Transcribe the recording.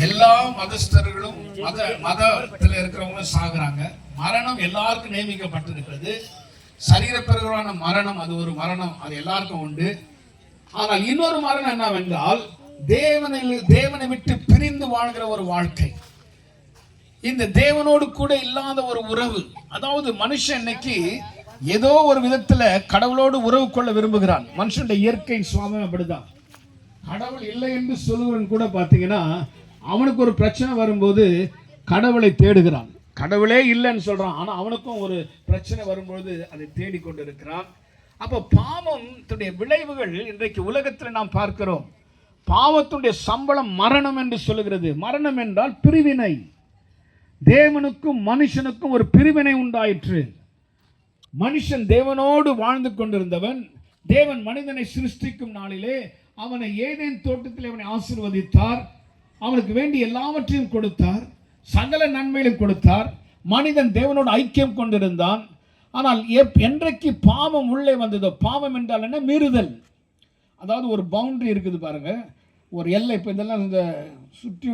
எல்லா மதஸ்தர்களும் மதத்தில் இருக்கிறவங்களும் சாகுறாங்க. மரணம் எல்லாருக்கும் நியமிக்கப்பட்டிருக்கிறது. சரீரப்பிரகாரமான மரணம், அது ஒரு மரணம், அது எல்லாருக்கும் உண்டு. ஆனால் இன்னொரு மரணம் என்னவென்றால் தேவனை விட்டு பிரிந்து வாழ்கிற ஒரு வாழ்க்கை, இந்த தேவனோடு கூட இல்லாத ஒரு உறவு. அதாவது மனுஷன் இன்னைக்கு ஏதோ ஒரு விதத்துல கடவுளோடு உறவு கொள்ள விரும்புகிறான். மனுஷனுடைய இயற்கை சுவாபம் அப்படிதான். கடவுள் இல்லை என்று சொல்லுவன் கூட பார்த்தீங்கன்னா அவனுக்கு ஒரு பிரச்சனை வரும்போது கடவுளை தேடுகிறான். கடவுளே இல்லைன்னு சொல்றான், ஆனா அவனுக்கும் ஒரு பிரச்சனை வரும்போது அதை தேடிக்கொண்டு இருக்கிறான். அப்போ பாவத்துடைய விளைவுகள் இன்றைக்கு உலகத்தில் நாம் பார்க்கிறோம். பாவத்துடைய சம்பளம் மரணம் என்று சொல்லுகிறது. மரணம் என்றால் பிரிவினை. தேவனுக்கும் மனுஷனுக்கும் ஒரு பிரிவினை உண்டாயிற்று. மனுஷன் தேவனோடு வாழ்ந்து கொண்டிருந்தவன். தேவன் மனிதனை சிருஷ்டிக்கும் நாளிலே அவனை ஏதேன் தோட்டத்தில் அவனை ஆசீர்வதித்தார். அவனுக்கு வேண்டி எல்லாவற்றையும் கொடுத்தார், சகல நன்மையிலும் கொடுத்தார். மனிதன் தேவனோடு ஐக்கியம் கொண்டிருந்தான். ஆனால் என்றைக்கு பாவம் உள்ளே வந்ததோ, பாவம் என்றால் என்ன? மீறுதல். அதாவது ஒரு பவுண்டரி இருக்குது பாருங்க, ஒரு எல்லை. இப்போ இதெல்லாம் இந்த சுற்றி